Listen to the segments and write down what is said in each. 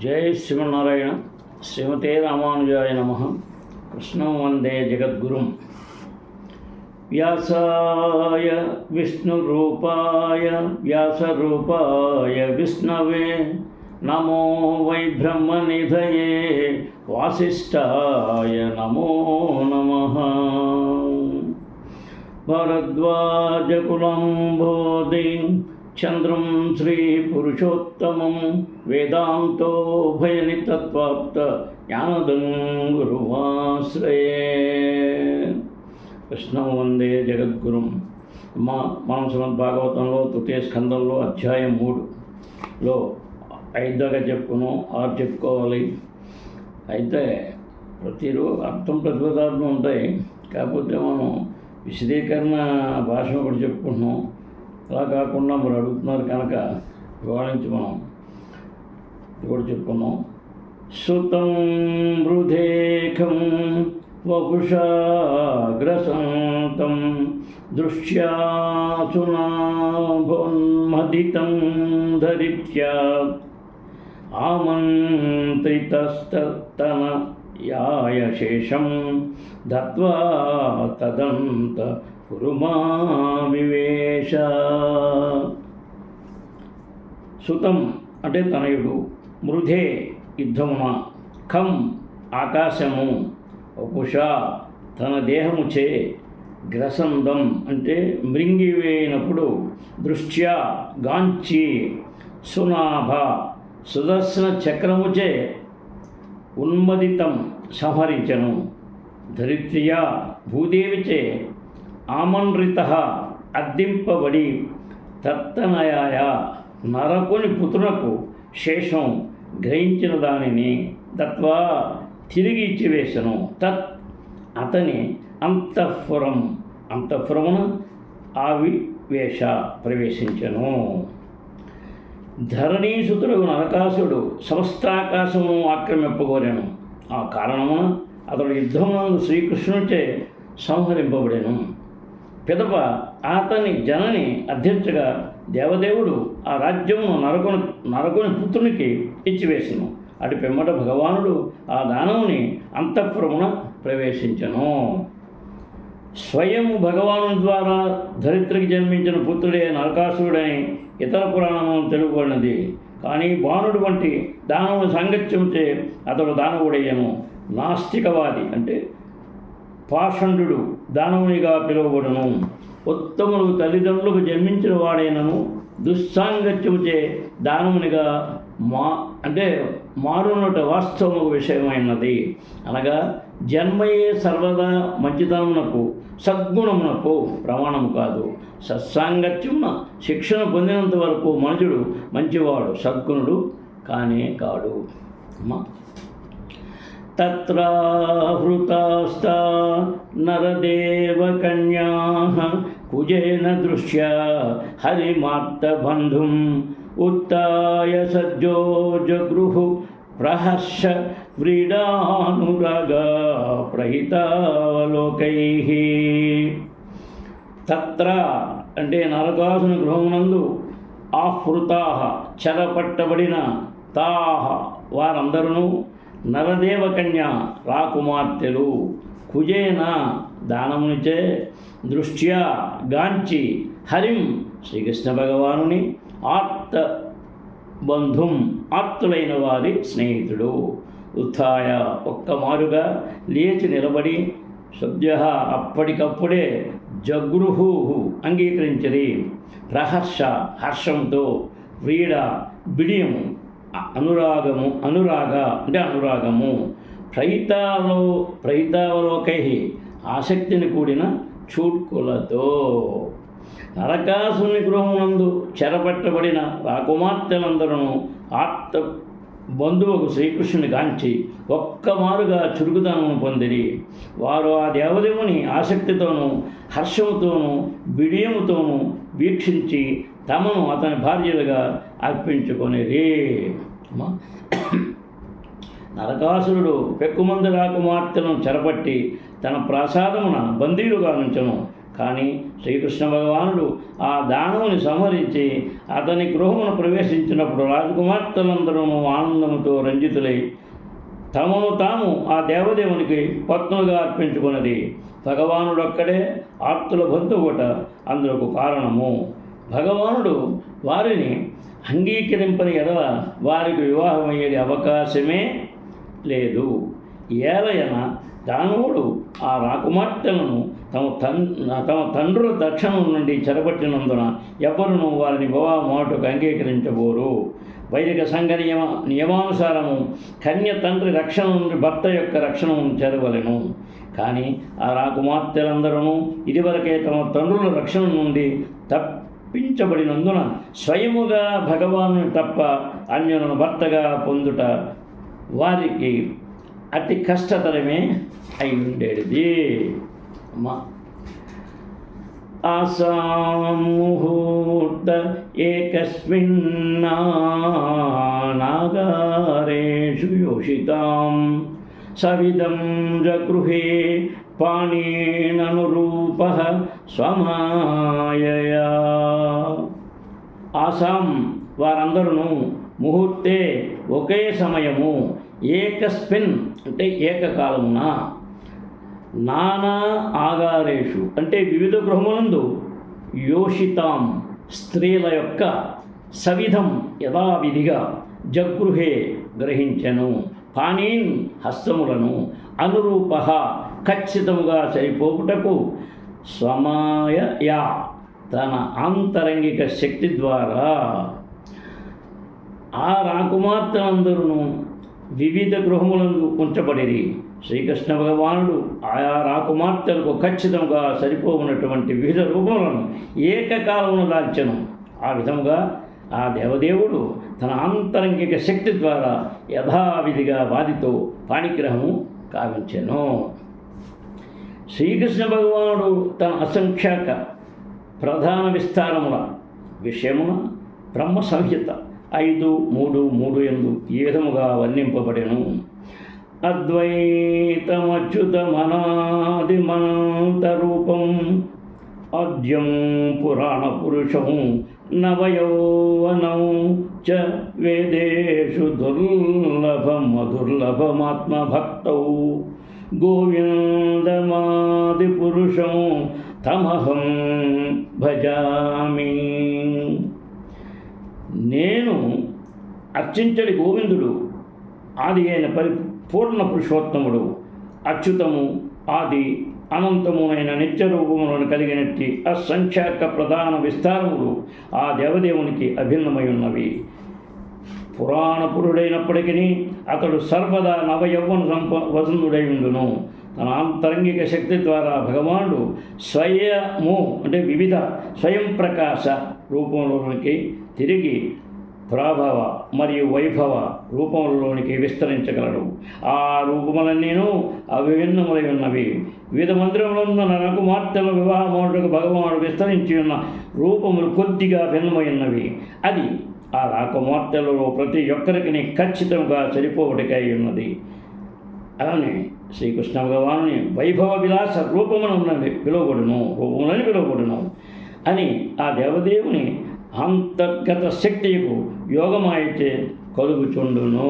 జై శ్రీమన్నారాయణ. శ్రీమతే రామానుజాయ నమః. కృష్ణం వందే జగద్గురుం. వ్యాసాయ విష్ణురూపాయ వ్యాసరూపాయ విష్ణవే నమో వై బ్రహ్మనిధయే వాసిష్ఠాయ నమో నమః. భరద్వాజకులంబోధి చంద్రం శ్రీపురుషోత్తమం వేదాంతోభయనితత్వాప్త జ్ఞానదం గురువాశ్రయే. కృష్ణం వందే జగద్గురుం. మనం శ్రీమద్ భాగవతంలో తృతీయ స్కందంలో అధ్యాయం 3లో 5 దాకా చెప్పుకున్నాం. 6 చెప్పుకోవాలి. అయితే ప్రతిరోజు అర్థం ప్రతిపదార్థం ఉంటాయి. కాకపోతే మనం విశదీకరణ భాష ఒకటి చెప్పుకుంటున్నాం. అలా కాకుండా మరి అడుగుతున్నారు కనుక ఇవాళ నుంచి మనం ఇది కూడా చెప్పుకున్నాం. సుతం వృధేఖం వపుషాగ్రసంతం దృశ్యాసునాభోన్మదితం ధరిత్యా ఆమంత్రితస్తన యాయ శేషం దత్వా తదంత పురుమావివేశ. సుతం అంటే తనయుడు, మృధే యుద్ధమున, ఖం ఆకాశము, వపుష తన దేహముచే, గ్రసందం అంటే మృంగివేయినప్పుడు, దృష్ట్యా గాంచి, సునాభ సుదర్శన చక్రముచే ఉన్మదితం సంహరించను, ధరిత్రియా భూదేవిచే ఆమన్రిత అద్దింపబడి, తత్తనయాయ నరకుని పుత్రునకు శేషం గ్రహించిన దానిని దత్వా తిరిగి ఇచ్చివేశను. తత్ అతని అంతఃపురమున ఆవివేశ ప్రవేశించను. ధరణీసుతుడు నరకాసుడు సమస్తాకాశమును ఆక్రమింపగోరెను. ఆ కారణమున అతడు యుద్ధమునందు శ్రీకృష్ణునిచే సంహరింపబడెను. పిదప అతని జనని అధ్యక్షగా దేవదేవుడు ఆ రాజ్యమును నరకుని పుత్రునికి ఇచ్చివేసెను. అటు పిమ్మట భగవానుడు ఆ దానవుని అంతఃపురమున ప్రవేశించెను. స్వయం భగవాను ద్వారా ధరిత్రికి జన్మించిన పుత్రుడే నరకాసురుడని ఇతర పురాణము తెలుపబడినది. కానీ బాణుడు వంటి దానవుని సాంగత్యంచే అతడు దానవుడయ్యను. నాస్తికవాది అంటే పాషండు దానవునిగా పిలువబడును. ఉత్తములు తల్లిదండ్రులకు జన్మించిన వాడైనను దుస్సాంగత్యముచే దానవునిగా మారునట వాస్తవము విషయమైనది. అనగా జన్మయే సర్వదా మంచితనమునకు సద్గుణమునకు ప్రమాణము కాదు. సత్సాంగత్యమున శిక్షణ పొందినంత వరకు మనుషుడు మంచివాడు, సద్గుణుడు కానే కాడు. తత్రాహృతాస్తా నరదేవకన్యాః కుజేన దృశ్యా హరిమార్తబంధుం ఉత్తాయ సజ్జో జగృహు ప్రహర్ష వ్రీడానురాగా ప్రహితావలోకైః. తత్ర అంటే నరకాసుని గృహమునందు ఆహృతాః చెరపట్టబడిన తాః వారందరూ నరదేవకన్య రాకుమార్తెలు, కుజేన దానమునిచే, దృష్ట్యా గాంచి, హరిం శ్రీకృష్ణ భగవానుని, ఆర్త బంధుం ఆర్తులైన వారి స్నేహితుడు, ఉత్థాయ ఒక్కమారుగా లేచి నిలబడి, సద్య అప్పటికప్పుడే జగృహు అంగీకరించరి, ప్రహర్ష హర్షంతో, వ్రీడ బిడియము, అనురాగ అంటే అనురాగము, ప్రహితావలోకై ఆసక్తిని కూడిన చూడ్కులతో. నరకాసుని గృహమునందు చెరపట్టబడిన రాకుమార్తెలందరూ ఆర్త బంధువుకు శ్రీకృష్ణుని గాంచి ఒక్కమారుగా చురుకుదనము పొందిరి. వారు ఆ దేవదేవుని ఆసక్తితోనూ హర్షముతోనూ బిడియముతోనూ వీక్షించి తమను అతని భార్యలుగా అర్పించుకొనిరి. నరకాసురుడు పెక్కుమంది రాకుమార్తెలను చెరపట్టి తన ప్రాసాదమున బందీలుగా ఉంచెను. కానీ శ్రీకృష్ణ భగవానుడు ఆ దానవుని సంహరించి అతని గృహమును ప్రవేశించినప్పుడు రాజకుమార్తెలందరూ ఆనందముతో రంజితులై తమను తాము ఆ దేవదేవునికి పత్నులుగా అర్పించుకున్నది. భగవానుడొక్కడే ఆర్తుల బంధువుట అందుకు కారణము. భగవానుడు వారిని అంగీకరింపని ఎడల వారికి వివాహమయ్యే అవకాశమే లేదు. ఏలయన దానవుడు ఆ రాకుమార్తెలను తమ తండ్రుల దక్షిణం నుండి చెరబట్టినందున ఎవ్వరునూ వారిని వివాహమాటకు అంగీకరించబోరు. వైదిక సంఘ నియమానుసారము కన్య తండ్రి రక్షణ నుండి భర్త యొక్క రక్షణను చేరవలెను. కానీ ఆ రాకుమార్తెలందరూ ఇదివరకే తమ తండ్రుల రక్షణ నుండి తప్పించబడినందున స్వయముగా భగవాను తప్ప అన్యులను భర్తగా పొందుట వారికి అతి కష్టతరమే అయి ఉండేది. ఆసాముహూర్త ఏకస్మిన్నాగారేషు యోషితాం సవిదం జగృహే పాణీననురూపః స్వమాయయా. ఆసాం వారందరూ ముహూర్తే ఒకే సమయము ఏకస్మిన్ అంటే ఏకకాలమున నానా ఆగారేషు అంటే వివిధ గృహములందు యోషితాం స్త్రీల యొక్క సవిధం యథావిధిగా జగృహే గ్రహించెను పాణీన్ హస్తములను అనురూప ఖచ్చితముగా సరిపోవుటకు స్వమాయయా తన ఆంతరంగిక శక్తి ద్వారా ఆ రాకుమార్తెలందరూ వివిధ గృహములందు ఉంచబడిరి. శ్రీకృష్ణ భగవానుడు ఆయా రాకుమార్తెలకు ఖచ్చితంగా సరిపోవున్నటువంటి వివిధ రూపములను ఏకకాలమున దాల్చెను. ఆ విధముగా ఆ దేవదేవుడు తన ఆంతరంగిక శక్తి ద్వారా యథావిధిగా వారితో పాణిగ్రహము కావించెను. శ్రీకృష్ణ భగవానుడు తన అసంఖ్యాక ప్రధాన విస్తారముల విషయమున బ్రహ్మ సంహిత 5.3.3 ఈ విధముగా వర్ణింపబడెను. అద్వైతమచ్యుతమనాదిమనంతరూపం అద్యం పురాణ పురుషం నవయౌవనం చ వేదేషు దుర్లభం అదుర్లభమాత్మభక్తౌ గోవిందమాది పురుషం తమహం భజామి. నేను అర్చించడి గోవిందుడు ఆది అయిన పరిపూర్ణ పురుషోత్తముడు, అచ్యుతము ఆది అనంతమునైన నిత్యరూపములను కలిగినట్టి అసంఖ్యాక ప్రధాన విస్తారములు ఆ దేవదేవునికి అభిన్నమై ఉన్నవి. పురాణ పురుడైనప్పటికీ అతడు సర్వదా నవయౌవన వసంతుడై ఉండును. తన ఆంతరంగిక శక్తి ద్వారా భగవానుడు స్వయము అంటే వివిధ స్వయం ప్రకాశ రూపంలోనికి తిరిగి ప్రాభవ మరియు వైభవ రూపంలోనికి విస్తరించగలడు. ఆ రూపములన్నీను అవిభిన్నములై ఉన్నవి. వివిధ మందిరములందు రాకుమార్తెల వివాహములకు భగవానుడు విస్తరించి ఉన్న రూపములు కొద్దిగా భిన్నమై ఉన్నవి. అది ఆ రాకుమార్తెలలో ప్రతి ఒక్కరికి ఖచ్చితంగా సరిపోవటికై ఉన్నది. అలానే శ్రీకృష్ణ భగవానుని వైభవ విలాస రూపములని పిలువబడును అని ఆ దేవదేవుని అంతర్గత శక్తికు యోగమాయితే కలుగుచుండును.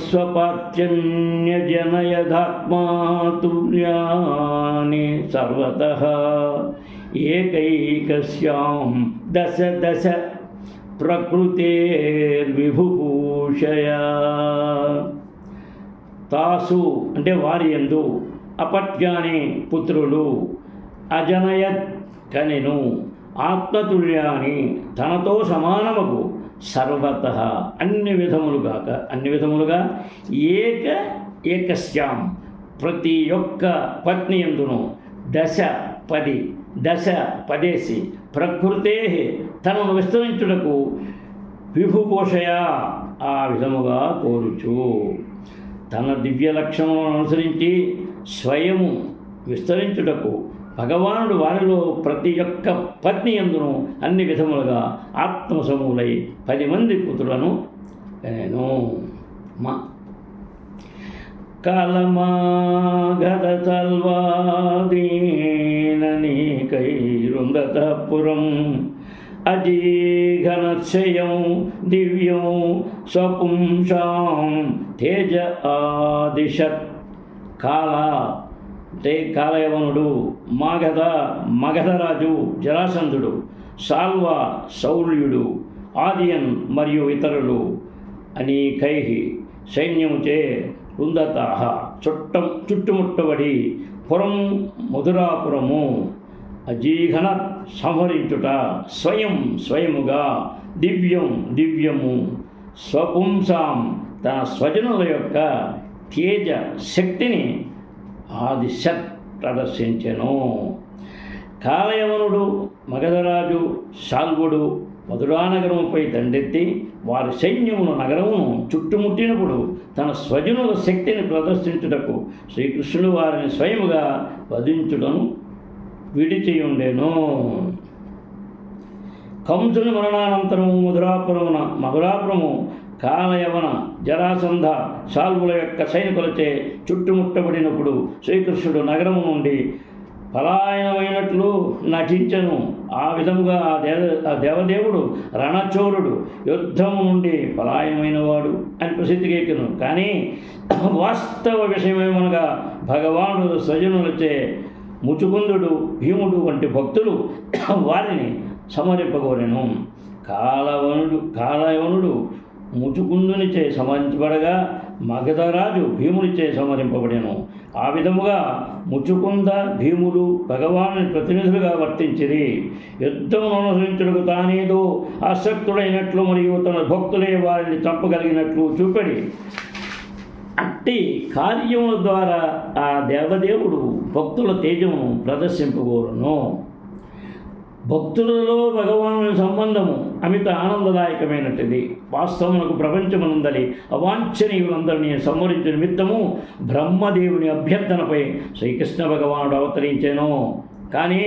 స్వపాత్యన్యజనయధాత్మాతుల్యాని సర్వతః ఏకైకస్యాం దశ దశ ప్రకృతేర్విభూషయా. తాసు అంటే వారి యందు అపత్యాని పుత్రులు అజనయత్ కనెను ఆత్మతుల్యాని తనతో సమానముకు సర్వతః అన్ని విధములుగా ఏకస్యాం ప్రతి ఒక్క పత్ని యందును దశ పదేసి ప్రకృతే తనను విస్తరించుటకు విభుపోషయ ఆ విధముగా కోరుచు తన దివ్య లక్షణములను అనుసరించి స్వయము విస్తరించుటకు భగవానుడు వారిలో ప్రతి ఒక్క పత్ని యందును అన్ని విధములుగా ఆత్మసమూలై 10 మంది పుత్రులను కనెను. కాలమాగధతల్వాదీననీకైరుందతపురం అజీఘనశయం దివ్యం స్వపుంసాం తేజ ఆదిశత్. కాల అంటే కాలయవనుడు, మగధరాజు జరాసంధుడు, సాల్వ శౌల్యుడు, ఆదియన్ మరియు ఇతరులు అనేకై సైన్యముచే రుందతాః చుట్టుముట్టబడి పురం మధురాపురము అజీఘన సంహరించుట స్వయముగా దివ్యము స్వపుంసాం తన స్వజనుల యొక్క తేజ శక్తిని ఆదిశత్ ప్రదర్శించెను. కాలయవనుడు, మగధరాజు, శాల్వుడు మధురానగరముపై దండెత్తి వారి సైన్యమును నగరమును చుట్టుముట్టినప్పుడు తన స్వజనుల శక్తిని ప్రదర్శించుటకు శ్రీకృష్ణుడు వారిని స్వయముగా వధించుటను విడిచియుండెను. కంసుని మరణానంతరము మధురాపురము కాలయవన జరాసంధ శాల్వుల యొక్క సైనికులచే చుట్టుముట్టబడినప్పుడు శ్రీకృష్ణుడు నగరము నుండి పలాయనమైనట్లు నటించను. ఆ విధముగా ఆ దేవదేవుడు రణచోరుడు, యుద్ధము నుండి పలాయనమైనవాడు అని ప్రసిద్ధికెక్కను. కానీ వాస్తవ విషయమేమనగా భగవానుడు స్వజనులచే ముచుకుందుడు, భీముడు వంటి భక్తులు వారిని సమరింపగోరెను. కాలయవనుడు ముచుకుందునిచే సంహరించబడగా మగధరాజు భీమునిచే సంహరింపబడెను. ఆ విధముగా ముచుకుంద, భీములు భగవాను ప్రతినిధులుగా వర్తించిరి. యుద్ధమును అనుసరించుటకు తానేదో ఆసక్తుడైనట్లు మరియు తన భక్తులే వారిని చంపగలిగినట్లు చూపెడి అట్టి కార్యముల ద్వారా ఆ దేవదేవుడు భక్తుల తేజమును ప్రదర్శింపగోరును. భక్తులలో భగవాను సంబంధము అమిత ఆనందదాయకమైనటిది. వాస్తవమునకు ప్రపంచమనందలి అవాంఛనీయులందరినీ సంహరించు నిమిత్తము బ్రహ్మదేవుని అభ్యర్థనపై శ్రీకృష్ణ భగవానుడు అవతరించెను. కానీ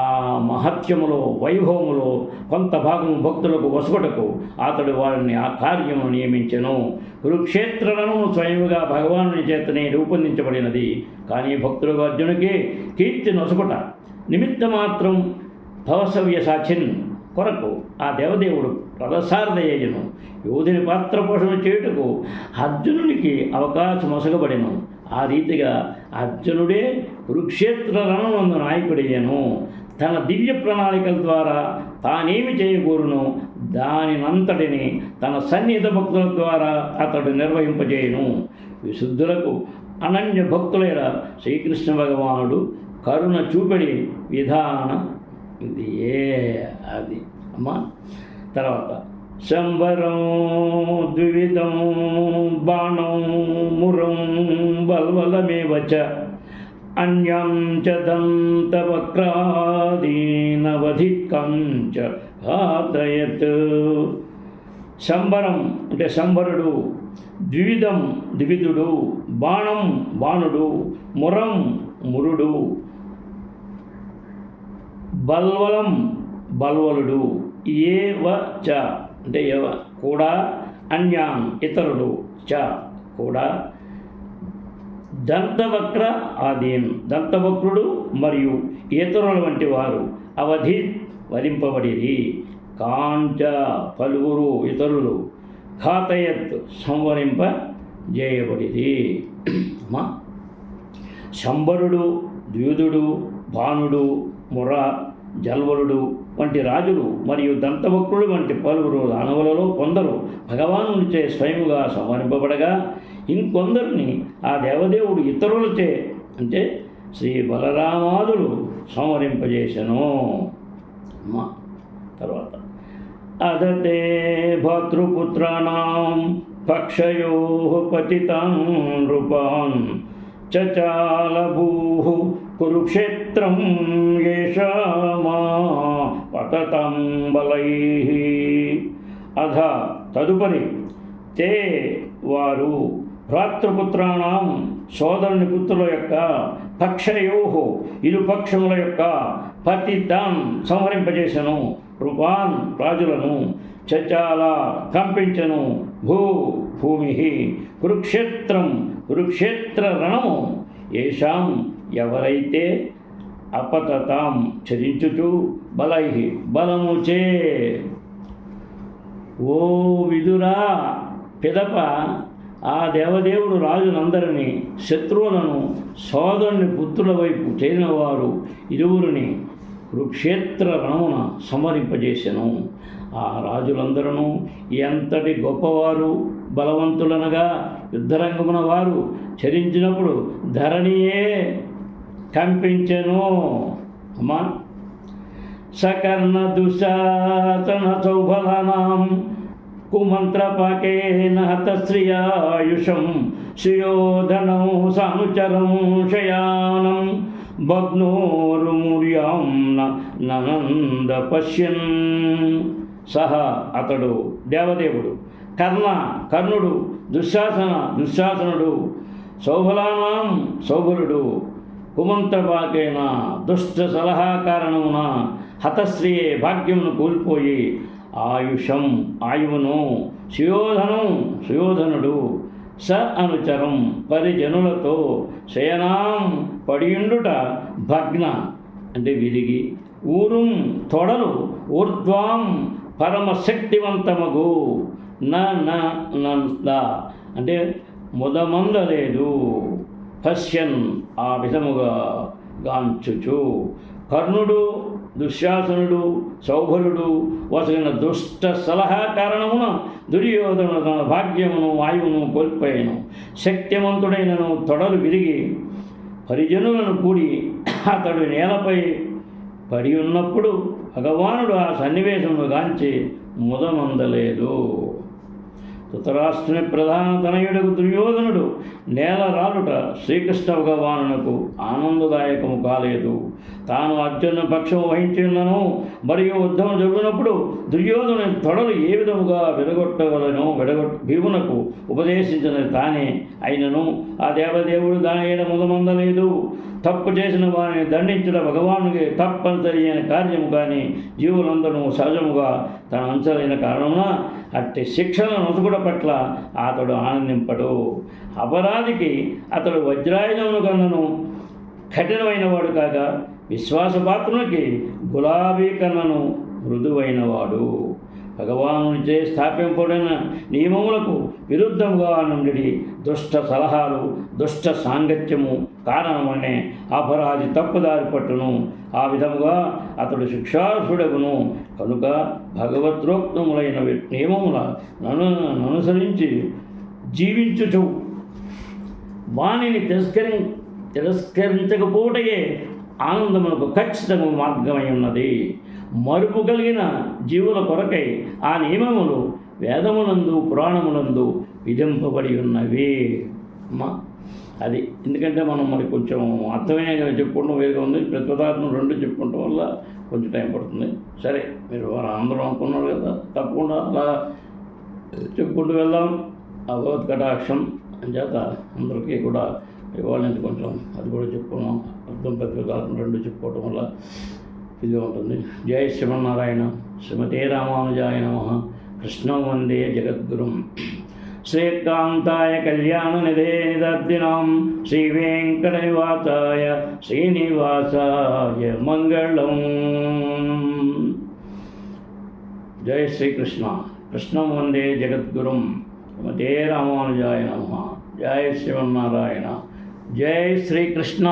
ఆ మహత్యములో, వైభవములో కొంత భాగము భక్తులకు వసుకుటకు అతడు వారిని ఆ కార్యమును నియమించెను. కురుక్షేత్రలను స్వయముగా భగవానుని చేతనే రూపొందించబడినది. కానీ భక్తులకు అర్జునుకి కీర్తి నొసుకుట నిమిత్త మాత్రం భవసవ్య సాచిన్ కొరకు ఆ దేవదేవుడు రథసారథయ్యను యోధుని పాత్ర పోషణ చేయుటకు అర్జునునికి అవకాశం ఒసగబడెను. ఆ రీతిగా అర్జునుడే కురుక్షేత్ర రణనందు నాయకుడయ్యను. తన దివ్య ప్రణాళికల ద్వారా తానేమి చేయకూరునో దానినంతటిని తన సన్నిహిత భక్తుల ద్వారా అతడు నిర్వహింపజేయును. విశుద్ధులకు అనన్య భక్తులైన శ్రీకృష్ణ భగవానుడు కరుణ చూపడి విధానం ఇది అది అమ్మా. తర్వాత శంబరం ద్వివిధం బాణం మురం బల్వలమేవచ అన్యం చ దంతవక్రాదీనవధికం చ ఘాతయత్. శంబరం అంటే శంబరుడు, ద్విధుడు, బాణం బాణుడు, మురం మురుడు, బల్వలం బల్వలుడు, ఏవ చ అంటే ఎవ కూడా, అన్యాన్ ఇతరుడు, చ కూడా, దంతవక్ర ఆదీన్ దంతవక్రుడు మరియు ఇతరుల వంటి వారు అవధి వధింపబడిరి. కాంచ పలువురు ఇతరులు, ఘాతయత్ సంవరింపజేయబడిరి. శంబరుడు, ద్విధుడు, భానుడు, ముర, జల్వలుడు వంటి రాజులు మరియు దంతవక్రుడు వంటి పలువురు దానవులలో కొందరు భగవానునిచే స్వయముగా సంహరింపబడగా ఇంకొందరిని ఆ దేవదేవుడు ఇతరులచే అంటే శ్రీ బలరామాదులు సంహరింపజేసెను. తర్వాత అదతే భర్తృపుత్రాణం పక్షయో పతితాన్ నృపాన్ చచాలభూః కురుక్షేత్రం యేషామా పతతం బలైః. అధ తదుపరి తే వారు భ్రాతృపుత్రాణం సోదరుని పుత్రుల యొక్క పక్షయోహో ఇరు పక్షముల యొక్క పతితాన్ సంహరింపజేసెను. రూపాన్ రాజులను చచాల కంపించను భూమి కురుక్షేత్ర రణము ఏషాం ఎవరైతే అపతతాం చరించుచు బలై బలముచే. ఓ విదురా, పిదప ఆ దేవదేవుడు రాజులందరినీ శత్రువులను సోదరుని పుత్రుల వైపు చేరిన వారు ఇరువురిని కురుక్షేత్ర రణమున సంహరింపజేసెను. ఆ రాజులందరూ ఎంతటి గొప్పవారు బలవంతులనగా యుద్ధరంగమున వారు చరించినప్పుడు ధరణియే కంపించెను. అమ్మా, సకర్ణ దుశాసన సౌబలానాం కుమంత్రపాకేన హతశ్రియాయుషం సుయోధనం సానుచరం శయానం భగ్నోరుముర్యాం నంద పశ్యన్. సహ అతడు దేవదేవుడు, కర్ణుడు, దుశ్శాసనుడు, సౌబలుడు కుమంత్రపాకేన దుష్ట సలహా కారణమున హతశ్రీయే భాగ్యమును కోల్పోయి ఆయువును సుయోధనుడు స అనుచరం పరిజనులతో శయనాం పడియుండుట భగ్న అంటే విరిగి ఊరుం తొడలు ఊర్ధ్వాం పరమశక్తివంతమగు అంటే ముదమందలేదు పశ్యన్ ఆ విధముగా గాంచుచు. కర్ణుడు, దుశ్శాసనుడు, సౌబలుడు వసగిన దుష్ట సలహా కారణమున దుర్యోధనుడు తన భాగ్యమును వాయువును కోల్పోయాను. శక్తివంతుడైనను తొడలు విరిగి పరిజనులను కూడి అతడు నేలపై పడి ఉన్నప్పుడు భగవానుడు ఆ సన్నివేశమును గాంచి ముదమందలేదు. ధృతరాష్ట్రుని ప్రధాన తనయుడకు దుర్యోధనుడు నేల రాలుట శ్రీకృష్ణ భగవానునకు ఆనందదాయకము కాలేదు. తాను అర్జున పక్షం వహించినను మరియు యుద్ధం జరిగినప్పుడు దుర్యోధను తొడలు ఏ విధముగా భీమునకు ఉపదేశించినది తానే అయినను ఆ దేవదేవుడు దాని ఏడ ముదమందలేదు. తప్పు చేసిన వారిని దండించడ భగవానుడికి తప్పనిసరి అయిన కార్యము కానీ జీవులందరూ సహజముగా తన అంచలైన కారణమున అట్టి శిక్షణ నొసుగుడ పట్ల అతడు ఆనందింపడు. అపరాధికి అతడు వజ్రాయుధమును కన్నను కఠినమైన వాడు కాగా విశ్వాసపాత్రునికి గులాబీ కన్నను మృదువైనవాడు. భగవానునిచే స్థాపింపబడిన నియమములకు విరుద్ధముగా నుండి దుష్ట సలహాలు, దుష్ట సాంగత్యము కారణమనే అపరాధి తప్పుదారి పట్టును. ఆ విధముగా అతడు శిక్షార్హుడగును. కనుక భగవద్రోక్తములైన నియమములను అనుసరించి జీవించుచు వానిని తిరస్కరించకపోవటయే ఆనందమునకు ఖచ్చితంగా మార్గమై ఉన్నది. మరుపు కలిగిన జీవుల కొరకై ఆ నియమములు వేదమునందు పురాణమునందు విధింపబడి ఉన్నవి. అది ఎందుకంటే మనం మరి కొంచెం అర్థమయ్యేగా చెప్పుకోవడం వేరుగా ఉంది. ప్రతిపదార్థం రెండు చెప్పుకోవడం వల్ల కొంచెం టైం పడుతుంది. సరే, మీరు అందరూ అనుకున్నారు కదా, తప్పకుండా అలా చెప్పుకుంటూ వెళ్దాం. భగవత్ కటాక్షం అంచేత అందరికీ కూడా ఇవాళ నుంచి కొంచెం అది కూడా చెప్పుకున్నాం. అర్థం ప్రతిపదార్థం రెండు చెప్పుకోవటం వల్ల ఇదిగా ఉంటుంది. జై శ్రీమన్నారాయణ. శ్రీమతే రామానుజాయ నమః. కృష్ణం వందే జగద్గురుం. శ్రీకాంతాయ కళ్యాణనిధే నిదర్దినాం శ్రీవేంకటనివాసాయ శ్రీనివాసాయ మంగళం. జై శ్రీకృష్ణ. కృష్ణం వందే జగద్గురుం. శ్రీమతే రామానుజాయ నమః. జై శ్రీమన్నారాయణ. జై శ్రీకృష్ణ.